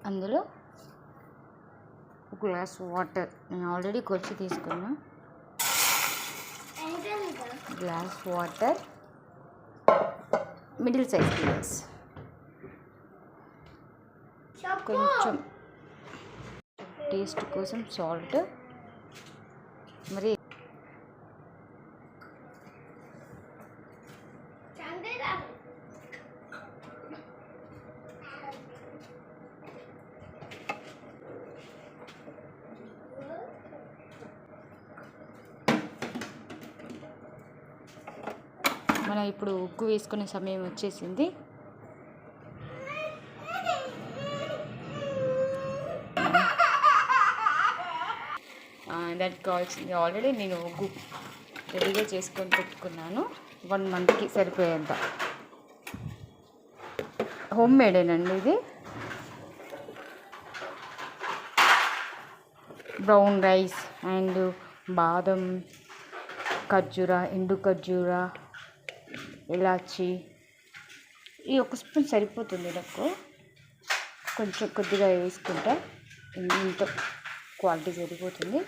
అందులో ఒక glass water, నేను ఆల్రెడీ కొలిచి తీసుకున్నా. Glass water, middle size glass, కొంచెం టేస్ట్ కోసం సాల్ట్, మరి మనం ఇప్పుడు ఉగ్గు వేసుకునే సమయం వచ్చేసింది. దానికి కావాల్సింది ఆల్రెడీ నేను ఉగ్గు రెడీగా చేసుకొని పెట్టుకున్నాను. 1 మంత్కి సరిపోయేంత. హోమ్ మేడేనండి ఇది. బ్రౌన్ రైస్ అండ్ బాదం, ఖర్జూర, ఎండు ఖర్జూర, ఇలాచి, ఈ 1 స్పూన్ సరిపోతుంది నాకు. కొంచెం కొద్దిగా వేసుకుంటా, ఇంత క్వాలిటీ సరిపోతుంది.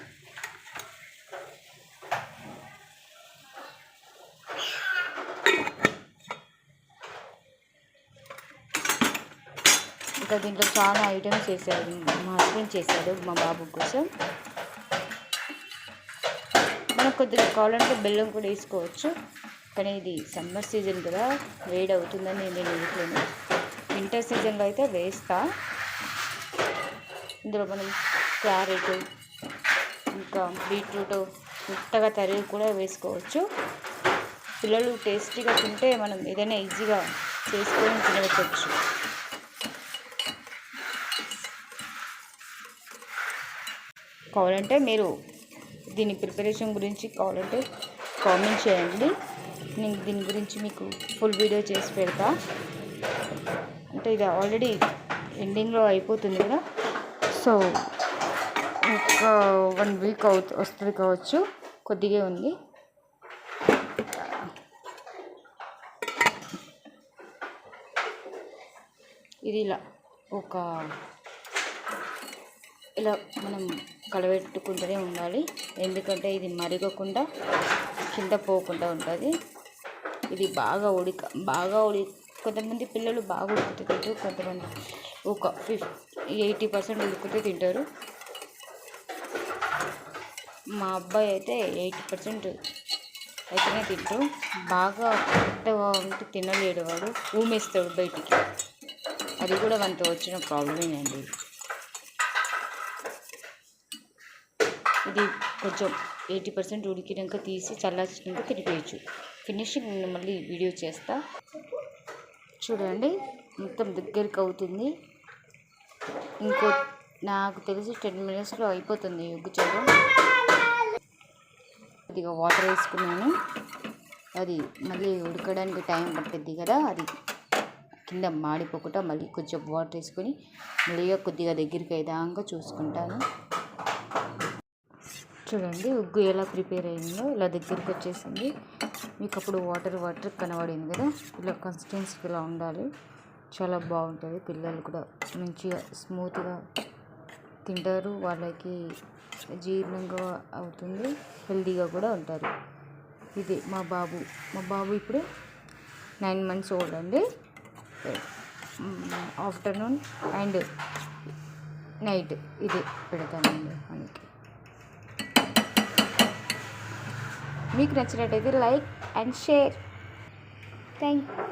ఇంకా దీంట్లో చాలా ఐటమ్స్ చేశాడు మా హస్బెండ్, చేశాడు మా బాబు కోసం. మనకు కొద్దిగా కావాలంటే బెల్లం కూడా వేసుకోవచ్చు, కానీ ఇది సమ్మర్ సీజన్ కదా, వేడి అవుతుందని నేను వేయట్లేను. వింటర్ సీజన్లో అయితే వేస్తా. ఇందులో మనం క్యారెట్, ఇంకా బీట్రూట్ మెత్తగా తరిగి కూడా వేసుకోవచ్చు. పిల్లలు టేస్టీగా తింటే మనం ఏదైనా ఈజీగా చేసుకొని తినవచ్చు. కావాలంటే మీరు దీని ప్రిపరేషన్ గురించి కావాలంటే కామెంట్ చేయండి, నేను దీని గురించి మీకు ఫుల్ వీడియో చేసి పెడతా. అంటే ఇది ఆల్రెడీ ఎండింగ్లో అయిపోతుంది కదా, సో ఒక 1 వీక్ వస్తుంది కావచ్చు, కొద్దిగా ఉంది. ఇది ఇలా మనం కలబెట్టుకుంటూనే ఉండాలి, ఎందుకంటే ఇది మరగకుండా కింద పోకుండా ఉంటుంది. ఇది బాగా కొంతమంది పిల్లలు బాగా ఉడుకుతారు, కొంతమంది ఒక 80% ఉడికితే తింటారు. మా అబ్బాయి అయితే 80% అయితేనే తింటారు. బాగా పెద్దగా ఉంటే తినలేడు, వాడు ఊమేస్తాడు బయటికి. అది కూడా మనతో వచ్చిన ప్రాబ్లమేనండి. ఇది కొంచెం 80% ఉడికినాక తీసి చల్లార్చినాక తినిపించచ్చు. ఫినిషింగ్ మళ్ళీ వీడియో చేస్తా చూడండి. మొత్తం దగ్గరికి అవుతుంది. నాకు తెలిసి 10 మినిట్స్లో అయిపోతుంది ఉగ్గు చేయడం. కొద్దిగా వాటర్ వేసుకున్నాను, అది మళ్ళీ ఉడకడానికి టైం పడుతుంది కదా, అది కింద మాడిపోకుండా మళ్ళీ కొంచెం వాటర్ వేసుకొని మళ్ళీ కొద్దిగా దగ్గరికి అయ్యేదాకా చూసుకుంటాను. చూడండి ఉగ్గు ఎలా ప్రిపేర్ అయిందో, ఇలా దగ్గరికి వచ్చేసింది. మీకు అప్పుడు వాటర్ కనబడింది కదా, ఇలా కన్సిస్టెన్సీకి ఇలా ఉండాలి. చాలా బాగుంటుంది. పిల్లలు కూడా మంచిగా స్మూత్గా తింటారు, వాళ్ళకి జీర్ణంగా అవుతుంది, హెల్తీగా కూడా ఉంటారు. ఇది మా బాబు ఇప్పుడు 9 months ఓల్డ్ అండి. ఆఫ్టర్నూన్ అండ్ నైట్ ఇది పెడతానండి మనకి. మీకు నచ్చినట్టయితే like and share. Thank you.